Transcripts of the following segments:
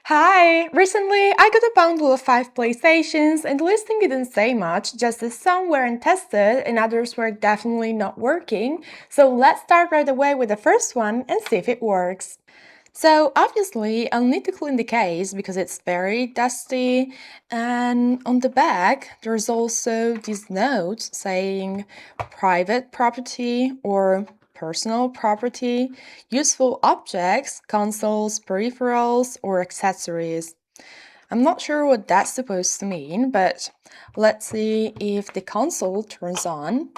Hi! Recently, I got a bundle of 5 PlayStations and the listing didn't say much, just that some weren't tested and others were definitely not working. So let's start right away with the first one and see if it works. So obviously, I'll need to clean the case because it's very dusty, and on the back there's also this note saying private property or personal property, useful objects, consoles, peripherals, or accessories. I'm not sure what that's supposed to mean, but let's see if the console turns on.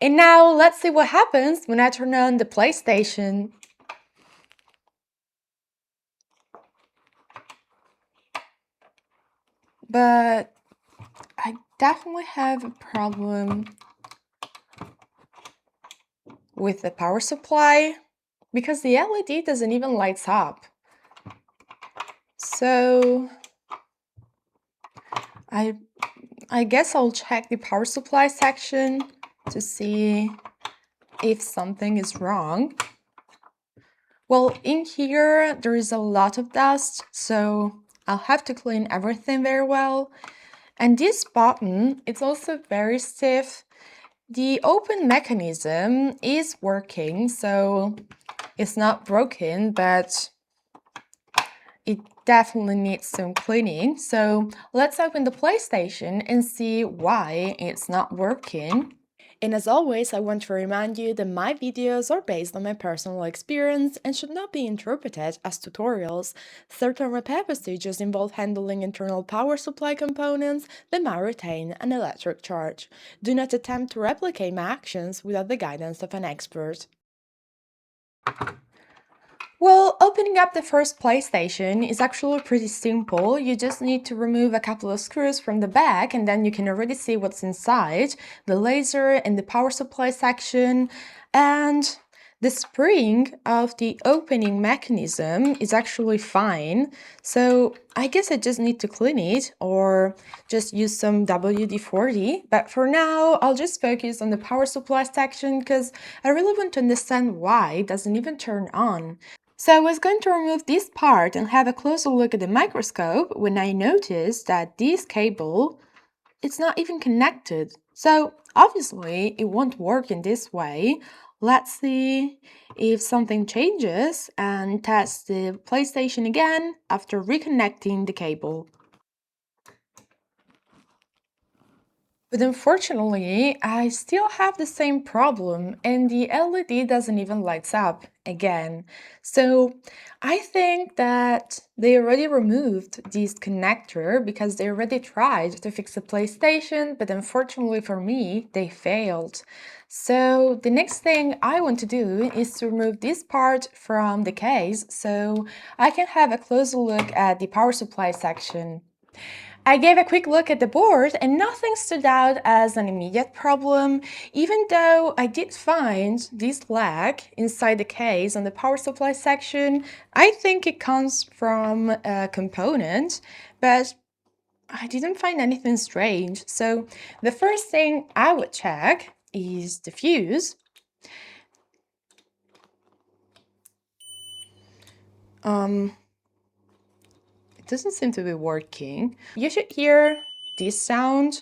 And now let's see what happens when I turn on the PlayStation. But I definitely have a problem with the power supply because the LED doesn't even light up. So I guess I'll check the power supply section to see if something is wrong. Well, in here there is a lot of dust, so I'll have to clean everything very well. And this button, it's also very stiff. The open mechanism is working, so it's not broken, but it definitely needs some cleaning. So let's open the PlayStation and see why it's not working. And as always, I want to remind you that my videos are based on my personal experience and should not be interpreted as tutorials. Certain repair procedures involve handling internal power supply components that might retain an electric charge. Do not attempt to replicate my actions without the guidance of an expert. Well, opening up the first PlayStation is actually pretty simple. You just need to remove a couple of screws from the back and then you can already see what's inside, the laser and the power supply section, and the spring of the opening mechanism is actually fine. So I guess I just need to clean it or just use some WD-40. But for now, I'll just focus on the power supply section because I really want to understand why it doesn't even turn on. So I was going to remove this part and have a closer look at the microscope when I noticed that this cable, it's not even connected. So obviously it won't work in this way. Let's see if something changes and test the PlayStation again after reconnecting the cable. But unfortunately, I still have the same problem and the LED doesn't even light up again. So I think that they already removed this connector because they already tried to fix the PlayStation, but unfortunately for me, they failed. So the next thing I want to do is to remove this part from the case so I can have a closer look at the power supply section. I gave a quick look at the board and nothing stood out as an immediate problem, even though I did find this lag inside the case on the power supply section. I think it comes from a component, but I didn't find anything strange. So the first thing I would check is the fuse. It doesn't seem to be working. You should hear this sound,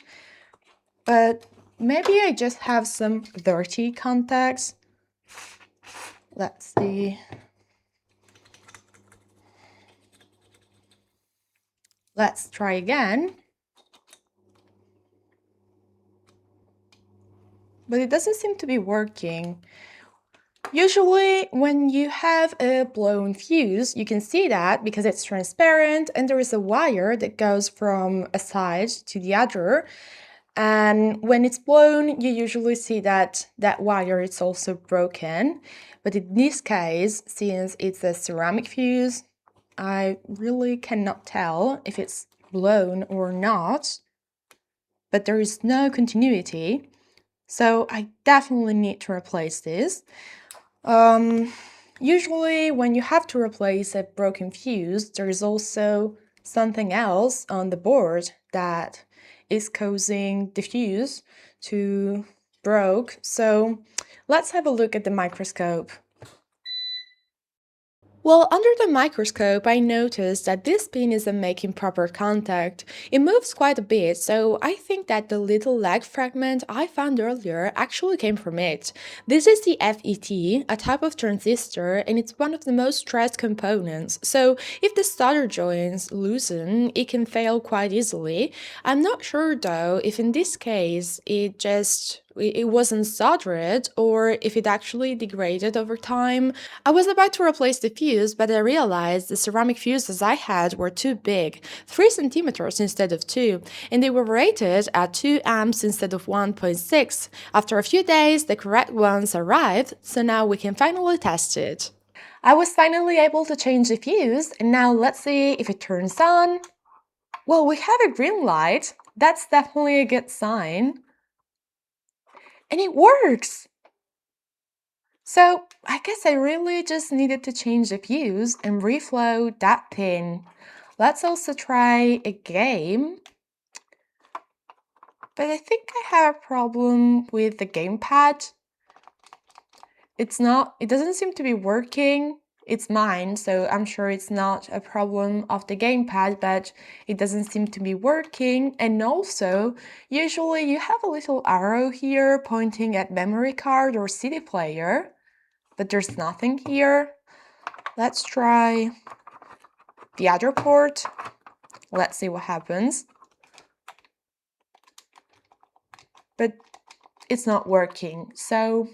but maybe I just have some dirty contacts. Let's see. Let's try again. But it doesn't seem to be working. Usually, when you have a blown fuse, you can see that because it's transparent and there is a wire that goes from a side to the other. And when it's blown, you usually see that that wire is also broken. But in this case, since it's a ceramic fuse, I really cannot tell if it's blown or not. But there is no continuity. So I definitely need to replace this. Usually when you have to replace a broken fuse, there is also something else on the board that is causing the fuse to broke. So let's have a look at the microscope. Well, under the microscope, I noticed that this pin isn't making proper contact. It moves quite a bit, so I think that the little lag fragment I found earlier actually came from it. This is the FET, a type of transistor, and it's one of the most stressed components. So if the solder joints loosen, it can fail quite easily. I'm not sure though if in this case it wasn't soldered or if it actually degraded over time. I was about to replace the fuse, but I realized the ceramic fuses I had were too big, 3 centimeters instead of 2, and they were rated at 2 amps instead of 1.6. After a few days, the correct ones arrived, so now we can finally test it. I was finally able to change the fuse, and now let's see if it turns on. Well, we have a green light. That's definitely a good sign. And it works! So I guess I really just needed to change the fuse and reflow that pin. Let's also try a game. But I think I have a problem with the gamepad. It doesn't seem to be working. It's mine, so I'm sure it's not a problem of the gamepad, but it doesn't seem to be working. And also, usually you have a little arrow here pointing at memory card or CD player, but there's nothing here. Let's try the other port. Let's see what happens. But it's not working, so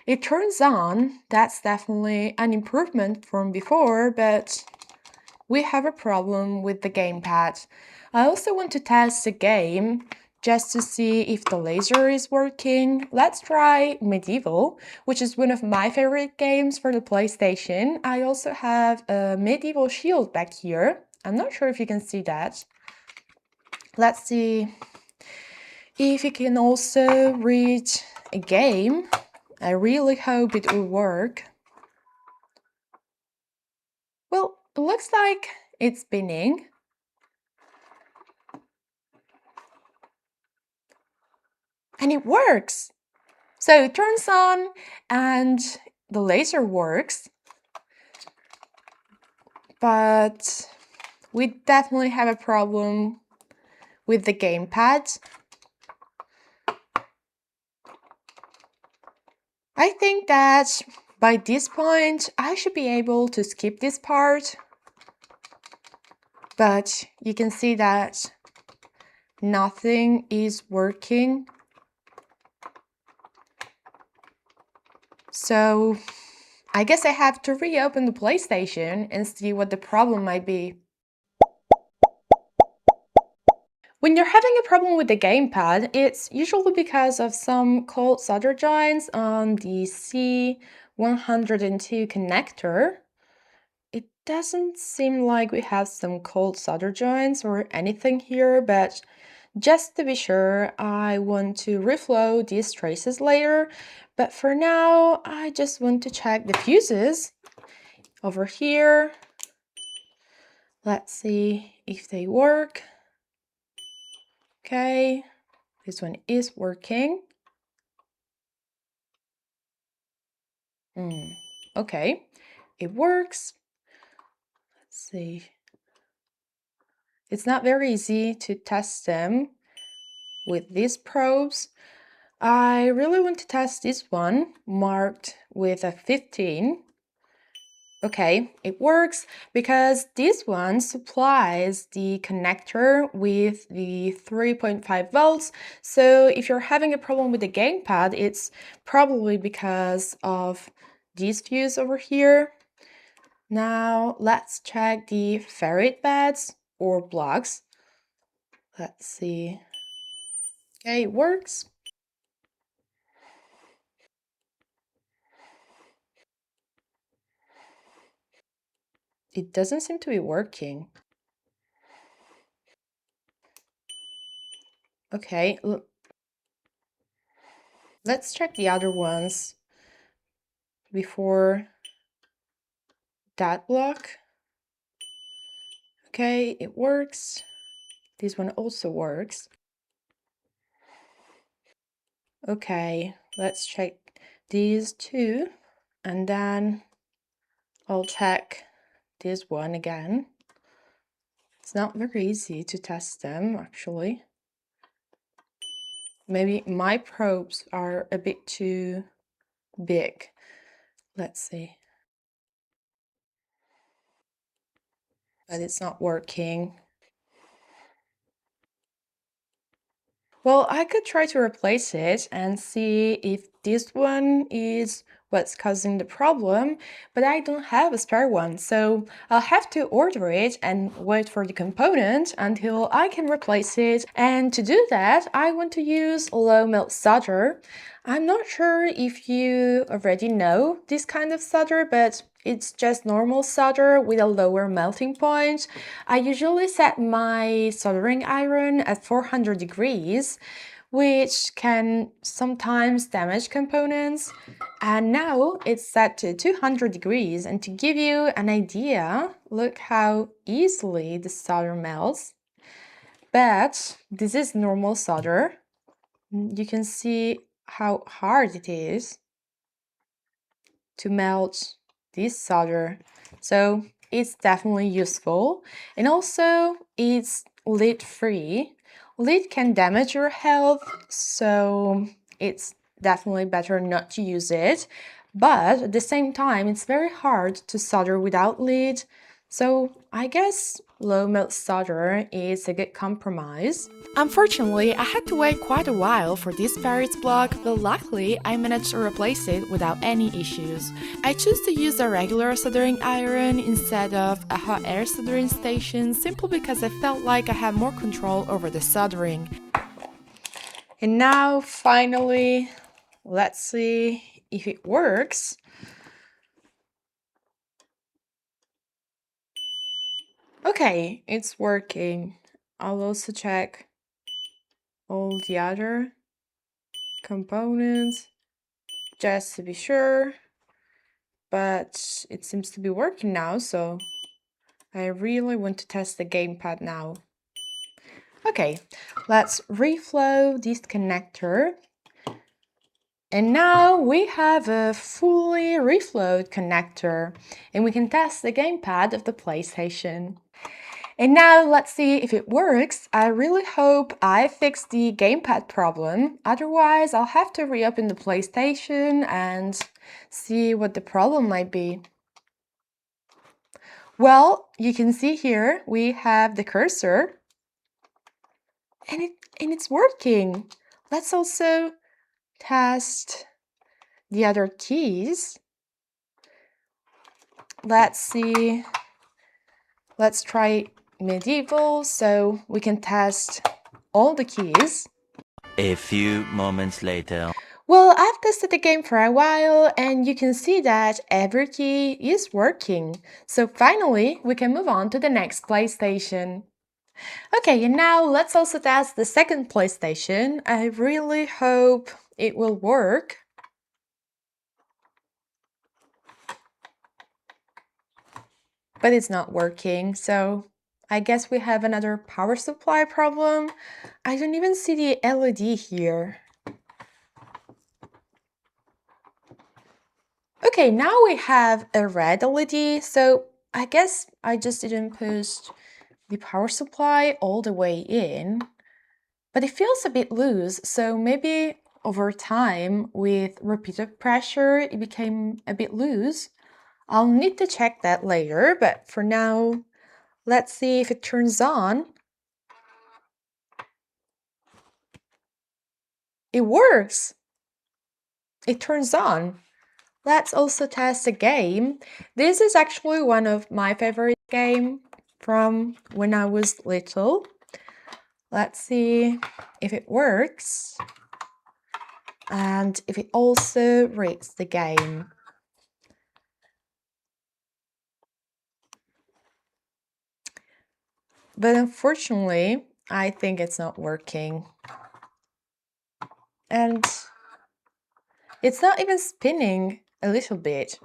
it turns on. That's definitely an improvement from before, but we have a problem with the gamepad. I also want to test the game just to see if the laser is working. Let's try Medieval, which is one of my favorite games for the PlayStation. I also have a medieval shield back here. I'm not sure if you can see that. Let's see if you can also read a game. I really hope it will work. Well, it looks like it's spinning. And it works! So it turns on and the laser works. But we definitely have a problem with the gamepad. I think that by this point I should be able to skip this part. But you can see that nothing is working. So I guess I have to reopen the PlayStation and see what the problem might be. When you're having a problem with the gamepad, it's usually because of some cold solder joints on the C102 connector. It doesn't seem like we have some cold solder joints or anything here, but just to be sure, I want to reflow these traces later. But for now, I just want to check the fuses over here. Let's see if they work. Okay, this one is working. Okay, it works. Let's see. It's not very easy to test them with these probes. I really want to test this one marked with a 15. Okay, it works because this one supplies the connector with the 3.5 volts. So if you're having a problem with the gamepad, it's probably because of this fuse over here. Now let's check the Ferrite beads or blocks. Let's see. Okay, it works. It doesn't seem to be working. Okay, let's check the other ones before that block. Okay, it works. This one also works. Okay, let's check these two and then I'll check this one again. It's not very easy to test them, actually. Maybe my probes are a bit too big. Let's see. But it's not working. Well, I could try to replace it and see if this one is what's causing the problem, but I don't have a spare one, so I'll have to order it and wait for the component until I can replace it. And to do that, I want to use low melt solder. I'm not sure if you already know this kind of solder, but it's just normal solder with a lower melting point. I usually set my soldering iron at 400 degrees, which can sometimes damage components. And now it's set to 200 degrees. And to give you an idea, look how easily the solder melts. But this is normal solder. You can see how hard it is to melt this solder. So it's definitely useful. And also it's lead free. Lead can damage your health, so it's definitely better not to use it. But at the same time, it's very hard to solder without lead. So I guess low melt solder is a good compromise. Unfortunately, I had to wait quite a while for this Ferrite block, but luckily I managed to replace it without any issues. I choose to use a regular soldering iron instead of a hot air soldering station simply because I felt like I had more control over the soldering. And now, finally, let's see if it works. Okay, it's working. I'll also check all the other components just to be sure, but it seems to be working now, so I really want to test the gamepad now. Okay, let's reflow this connector. And now we have a fully reflowed connector, and we can test the gamepad of the PlayStation. And now let's see if it works. I really hope I fixed the gamepad problem. Otherwise, I'll have to reopen the PlayStation and see what the problem might be. Well, you can see here we have the cursor and it's working. Let's also test the other keys. Let's see. Let's try medieval so we can test all the keys. A few moments later. Well, I've tested the game for a while and you can see that every key is working. So finally, we can move on to the next PlayStation. Okay, and now let's also test the second PlayStation. I really hope it will work. But it's not working, so I guess we have another power supply problem. I don't even see the LED here. Okay, now we have a red LED, so I guess I just didn't push the power supply all the way in. But it feels a bit loose, so maybe over time, with repeated pressure, it became a bit loose. I'll need to check that later, but for now, let's see if it turns on. It works! It turns on. Let's also test a game. This is actually one of my favorite games from when I was little. Let's see if it works and if it also reads the game. But unfortunately, I think it's not working. And it's not even spinning a little bit.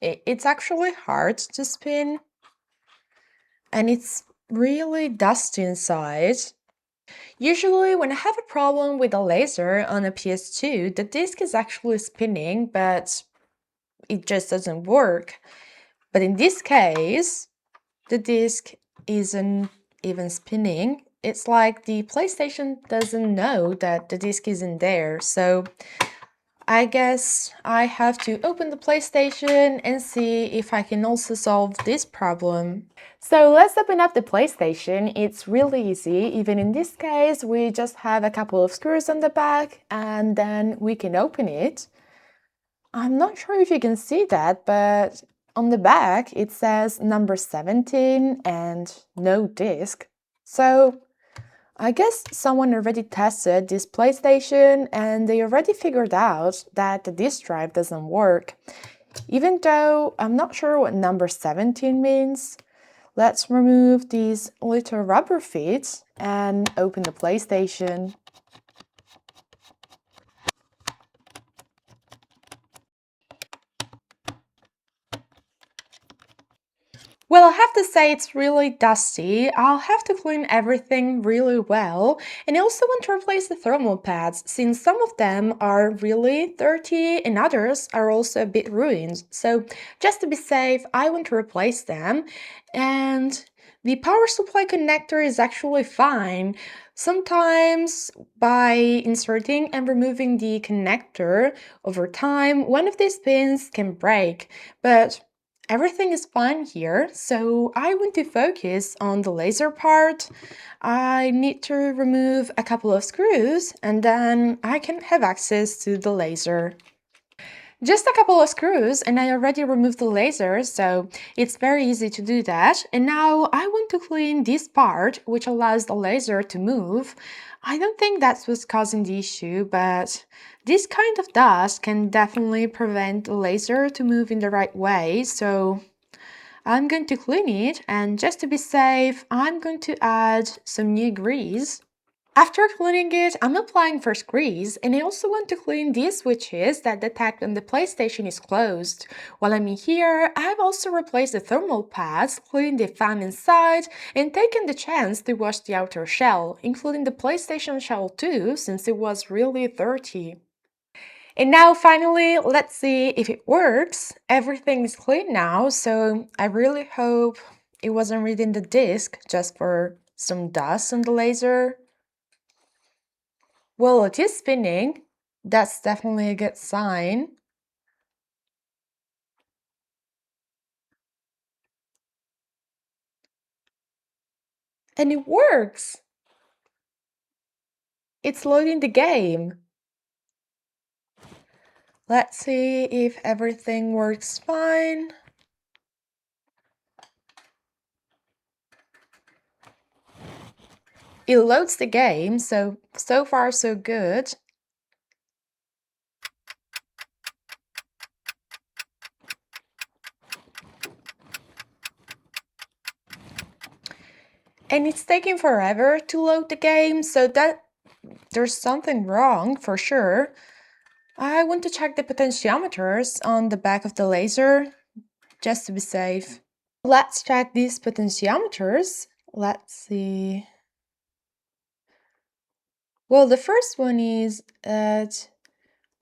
It's actually hard to spin. And it's really dusty inside. Usually when I have a problem with a laser on a PS2, the disc is actually spinning, but it just doesn't work. But in this case, the disc isn't even spinning. It's like the PlayStation doesn't know that the disc isn't there. So I guess I have to open the PlayStation and see if I can also solve this problem. So let's open up the PlayStation. It's really easy. Even in this case, we just have a couple of screws on the back and then we can open it. I'm not sure if you can see that, but on the back it says number 17 and no disc. So I guess someone already tested this PlayStation and they already figured out that the disk drive doesn't work. Even though I'm not sure what number 17 means, let's remove these little rubber feet and open the PlayStation. Well, I have to say it's really dusty. I'll have to clean everything really well. And I also want to replace the thermal pads, since some of them are really dirty and others are also a bit ruined. So just to be safe, I want to replace them. And the power supply connector is actually fine. Sometimes by inserting and removing the connector over time, one of these pins can break. But everything is fine here, so I want to focus on the laser part. I need to remove a couple of screws and then I can have access to the laser. Just a couple of screws and I already removed the laser, so it's very easy to do that. And now I want to clean this part, which allows the laser to move. I don't think that's what's causing the issue, but this kind of dust can definitely prevent the laser to move in the right way, so I'm going to clean it, and just to be safe, I'm going to add some new grease. After cleaning it, I'm applying first grease, and I also want to clean these switches that detect when the PlayStation is closed. While I'm in here, I've also replaced the thermal pads, cleaned the fan inside, and taken the chance to wash the outer shell, including the PlayStation shell too, since it was really dirty. And now finally, let's see if it works. Everything is clean now, so I really hope it wasn't reading the disk just for some dust on the laser. Well, it is spinning. That's definitely a good sign. And it works! It's loading the game. Let's see if everything works fine. It loads the game, so far so good. And it's taking forever to load the game, so that there's something wrong for sure. I want to check the potentiometers on the back of the laser, just to be safe. Let's check these potentiometers. Let's see. Well, the first one is at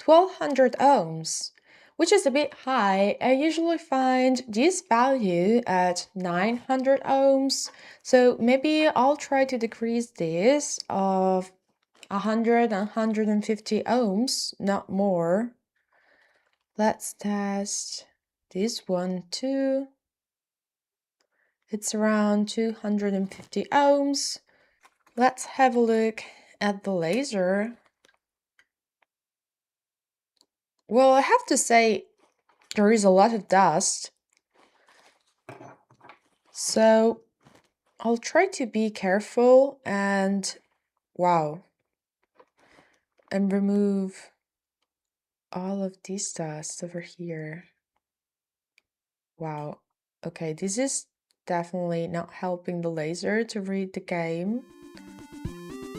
1200 ohms, which is a bit high. I usually find this value at 900 ohms, so maybe I'll try to decrease this of 100 and 150 ohms, not more. Let's test this one too. It's around 250 ohms. Let's have a look at the laser. Well, I have to say there is a lot of dust, so I'll try to be careful and and remove all of this dust over here. Wow, okay, this is definitely not helping the laser to read the game.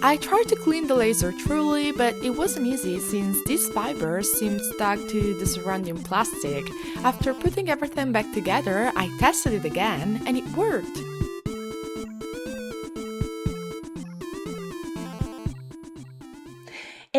I tried to clean the laser truly, but it wasn't easy since these fibers seemed stuck to the surrounding plastic. After putting everything back together, I tested it again and it worked.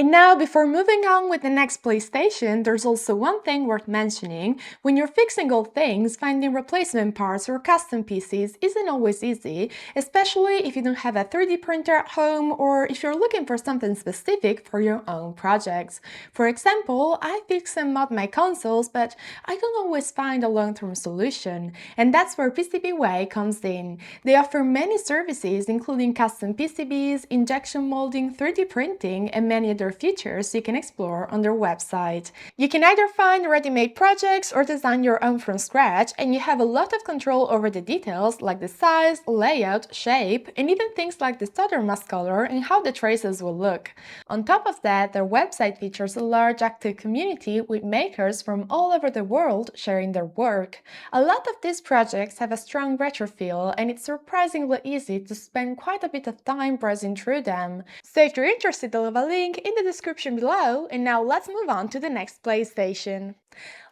And now, before moving on with the next PlayStation, there's also one thing worth mentioning. When you're fixing old things, finding replacement parts or custom pieces isn't always easy, especially if you don't have a 3D printer at home or if you're looking for something specific for your own projects. For example, I fix and mod my consoles, but I don't always find a long-term solution, and that's where PCBWay comes in. They offer many services, including custom PCBs, injection molding, 3D printing, and many other features you can explore on their website. You can either find ready-made projects or design your own from scratch, and you have a lot of control over the details like the size, layout, shape, and even things like the solder mask color and how the traces will look. On top of that, their website features a large active community with makers from all over the world sharing their work. A lot of these projects have a strong retro feel, and it's surprisingly easy to spend quite a bit of time browsing through them. So if you're interested, I'll leave a link in the description below, and now let's move on to the next PlayStation.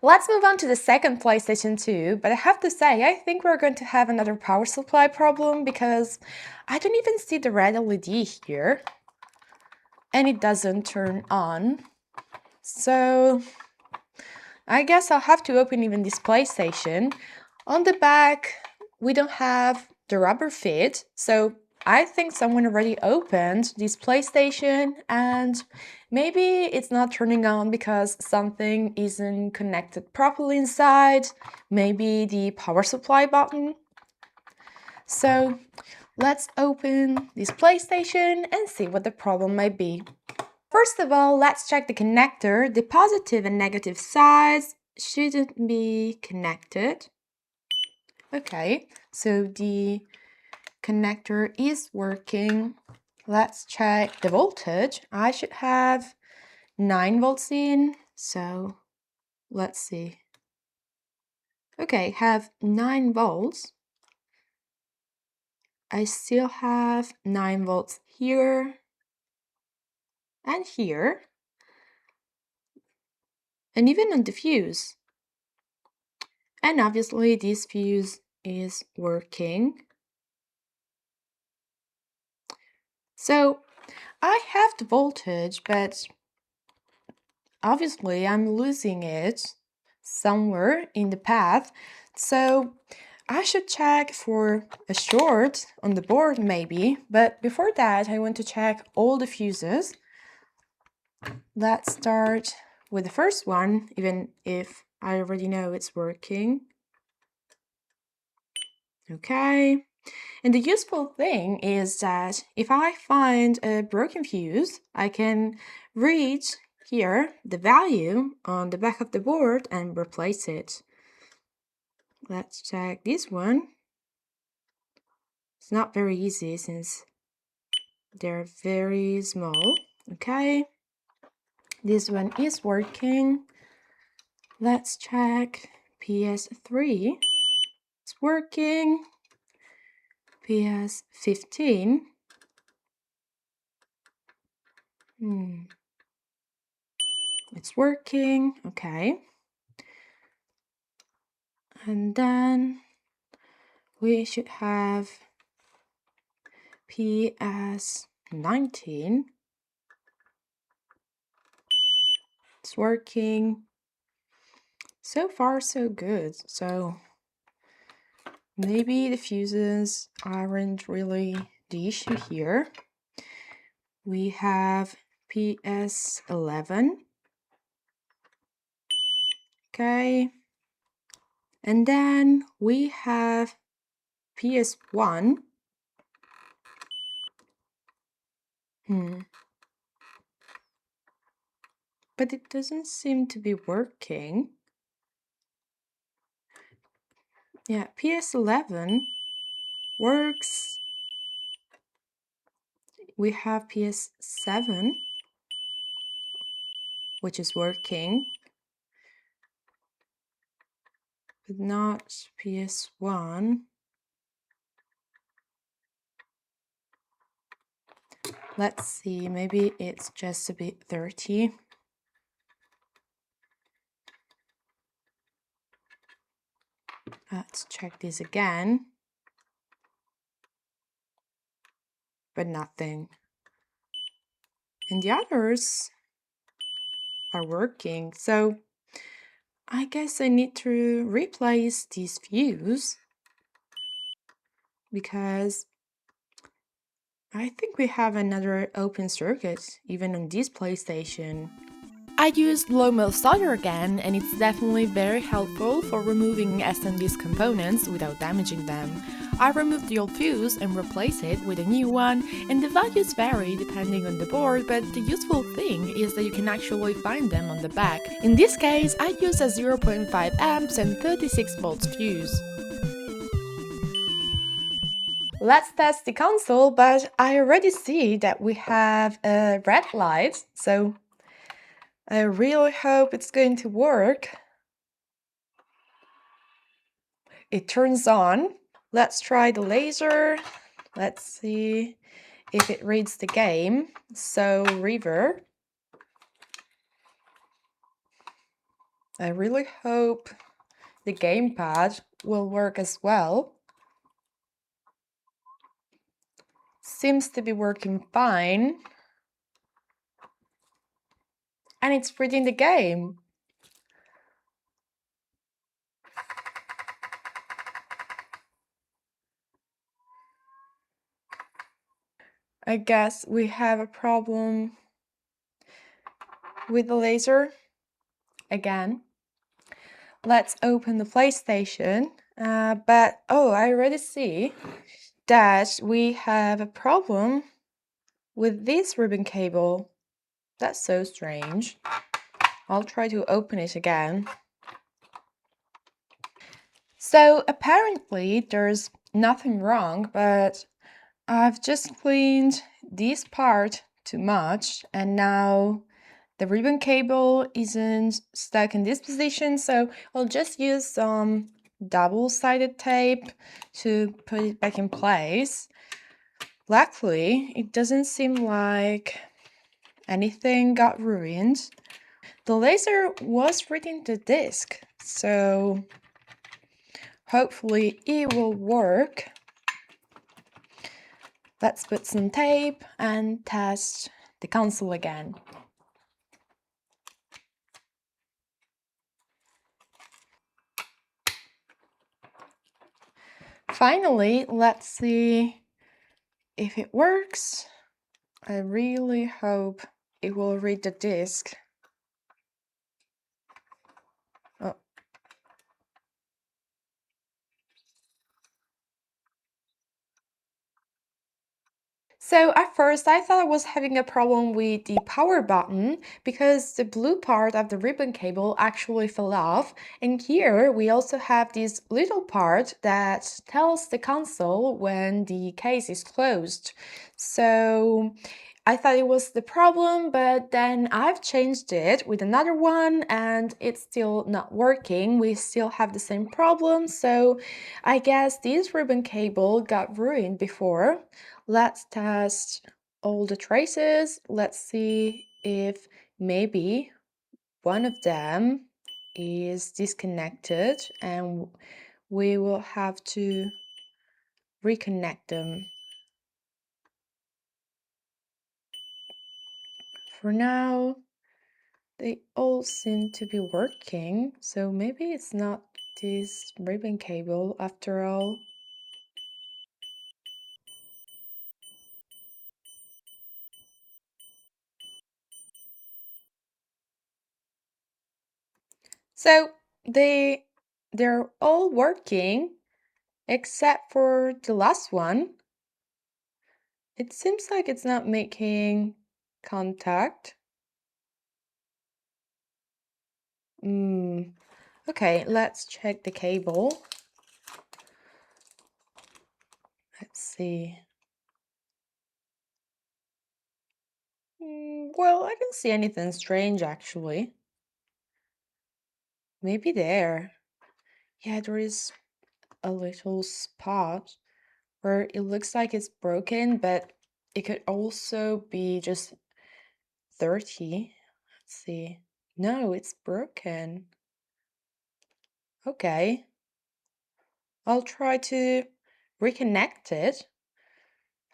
Let's move on to the second PlayStation 2, but I have to say, I think we're going to have another power supply problem because I don't even see the red LED here, and it doesn't turn on. So I guess I'll have to open even this PlayStation. On the back, we don't have the rubber fit, so I think someone already opened this PlayStation and maybe it's not turning on because something isn't connected properly inside, maybe the power supply button. So let's open this PlayStation and see what the problem might be. First of all, let's check the connector. The positive and negative sides shouldn't be connected. Okay, so the connector is working. Let's check the voltage. I should have 9 volts in, so let's see. Okay, have 9 volts. I still have 9 volts here and here, and even on the fuse. And obviously this fuse is working. So I have the voltage, but obviously I'm losing it somewhere in the path. So I should check for a short on the board maybe, but before that I want to check all the fuses. Let's start with the first one, even if I already know it's working. Okay. And the useful thing is that if I find a broken fuse, I can read here the value on the back of the board and replace it. Let's check this one. It's not very easy since they're very small. Okay, this one is working. Let's check PS3. It's working. PS15. It's working. Okay. And then we should have PS19. It's working. So far, so good. So maybe the fuses aren't really the issue here. We have PS11. Okay. And then we have PS1. But it doesn't seem to be working. Yeah, PS11 works. We have PS7, which is working, but not PS1. Let's see, maybe it's just a bit dirty. Let's check this again. But nothing. And the others are working. So I guess I need to replace these fuse because I think we have another open circuit even on this PlayStation. I used low-mode solder again, and it's definitely very helpful for removing SMD's components without damaging them. I removed the old fuse and replaced it with a new one, and the values vary depending on the board, but the useful thing is that you can actually find them on the back. In this case, I used a 0.5 amps and 36 volts fuse. Let's test the console, but I already see that we have a red light, so I really hope it's going to work. It turns on. Let's try the laser. Let's see if it reads the game. So, reverb. I really hope the gamepad will work as well. Seems to be working fine. And it's reading the game. I guess we have a problem with the laser again. Let's open the PlayStation. But oh, I already see that we have a problem with this ribbon cable. That's so strange. I'll try to open it again. So apparently there's nothing wrong, but I've just cleaned this part too much and now the ribbon cable isn't stuck in this position, so I'll just use some double-sided tape to put it back in place. Luckily, it doesn't seem like anything got ruined. The laser was reading the disc, so hopefully it will work. Let's put some tape and test the console again. Finally, let's see if it works. I really hope it will read the disc. Oh. So at first I thought I was having a problem with the power button because the blue part of the ribbon cable actually fell off, and here we also have this little part that tells the console when the case is closed. So I thought it was the problem, but then I've changed it with another one and it's still not working. We still have the same problem, so I guess this ribbon cable got ruined before. Let's test all the traces. Let's see if maybe one of them is disconnected and we will have to reconnect them. For now, they all seem to be working, so maybe it's not this ribbon cable after all. So they're all working except for the last one. It seems like it's not making contact. Okay, let's check the cable. Let's see. Well, I don't see anything strange actually. Maybe there. Yeah, there is a little spot where it looks like it's broken, but it could also be just 30. Let's see. No, it's broken. Okay. I'll try to reconnect it.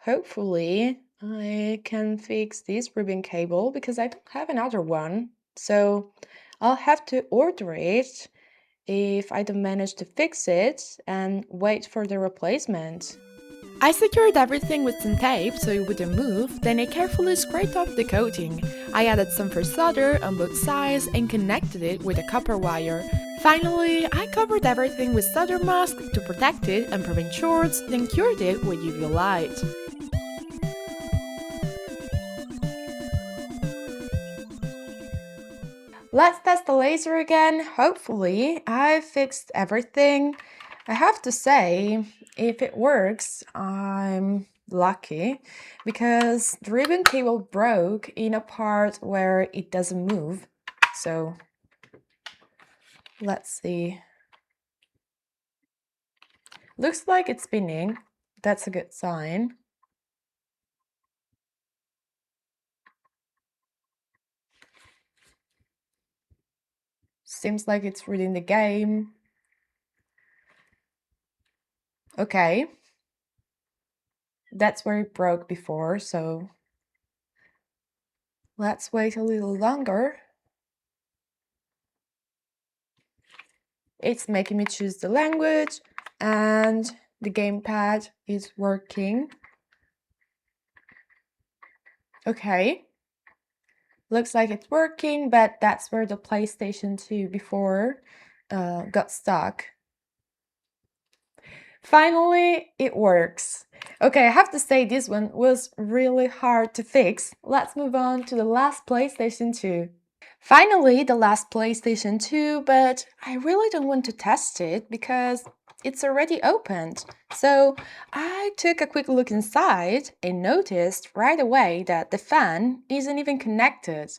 Hopefully, I can fix this ribbon cable because I don't have another one. So I'll have to order it if I don't manage to fix it and wait for the replacement. I secured everything with some tape so it wouldn't move, then I carefully scraped off the coating. I added some fresh solder on both sides and connected it with a copper wire. Finally, I covered everything with solder mask to protect it and prevent shorts, then cured it with UV light. Let's test the laser again. Hopefully, I fixed everything. I have to say, if it works, I'm lucky because the ribbon cable broke in a part where it doesn't move. So let's see. Looks like it's spinning. That's a good sign. Seems like it's reading the game. Okay. That's where it broke before, so let's wait a little longer. It's making me choose the language and the gamepad is working. Okay. Looks like it's working, but that's where the PlayStation 2 before got stuck. Finally, it works. Okay, I have to say this one was really hard to fix. Let's move on to the last PlayStation 2. Finally, the last PlayStation 2, but I really don't want to test it because it's already opened. So I took a quick look inside and noticed right away that the fan isn't even connected.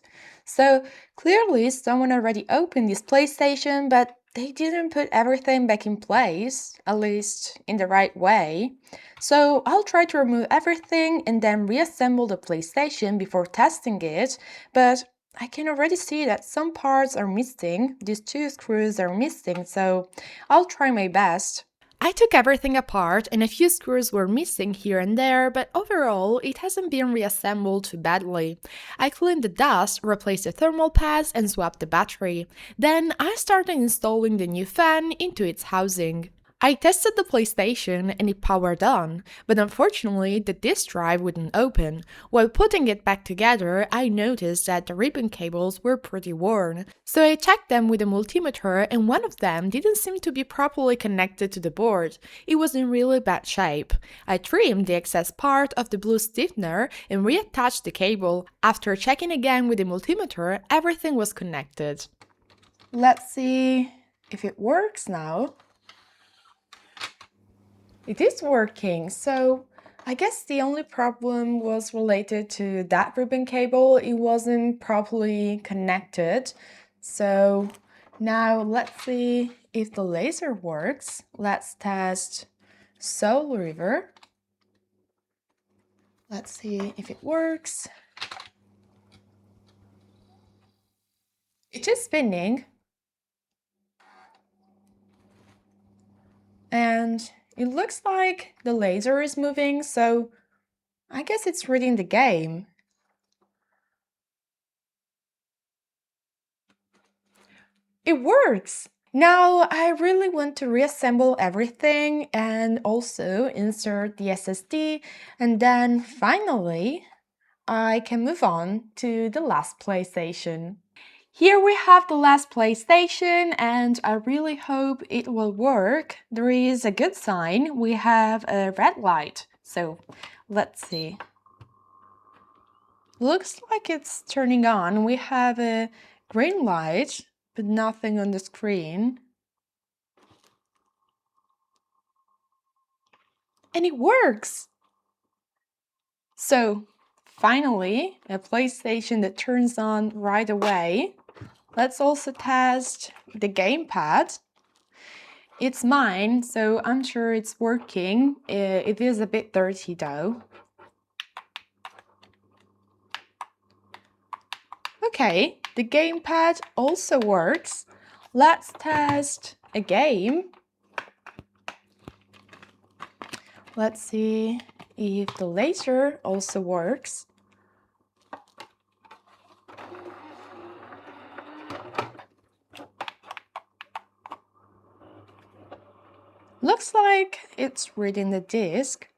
So clearly someone already opened this PlayStation, but they didn't put everything back in place, at least in the right way. So I'll try to remove everything and then reassemble the PlayStation before testing it, but I can already see that some parts are missing. These two screws are missing, so I'll try my best. I took everything apart and a few screws were missing here and there, but overall it hasn't been reassembled too badly. I cleaned the dust, replaced the thermal pads and swapped the battery. Then I started installing the new fan into its housing. I tested the PlayStation and it powered on, but unfortunately the disk drive wouldn't open. While putting it back together, I noticed that the ribbon cables were pretty worn. So I checked them with a multimeter and one of them didn't seem to be properly connected to the board. It was in really bad shape. I trimmed the excess part of the blue stiffener and reattached the cable. After checking again with the multimeter, everything was connected. Let's see if it works now. It is working, so I guess the only problem was related to that ribbon cable. It wasn't properly connected. So now let's see if the laser works. Let's test Soldering. Let's see if it works. It is spinning. And it looks like the laser is moving, so I guess it's reading the game. It works! Now I really want to reassemble everything and also insert the SSD, and then finally I can move on to the last PlayStation. Here we have the last PlayStation and I really hope it will work. There is a good sign. We have a red light. So let's see. Looks like it's turning on. We have a green light, but nothing on the screen. And it works! So finally, a PlayStation that turns on right away. Let's also test the gamepad. It's mine, so I'm sure it's working. It is a bit dirty though. Okay, the gamepad also works. Let's test a game. Let's see if the laser also works. Looks like it's reading the disk.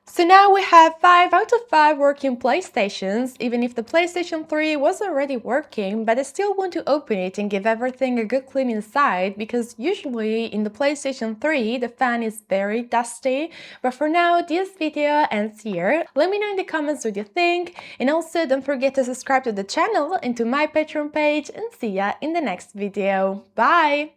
So now we have 5 out of 5 working PlayStations, even if the PlayStation 3 was already working, but I still want to open it and give everything a good clean inside, because usually in the PlayStation 3 the fan is very dusty. But for now, this video ends here. Let me know in the comments what you think, and also don't forget to subscribe to the channel and to my Patreon page, and see ya in the next video. Bye!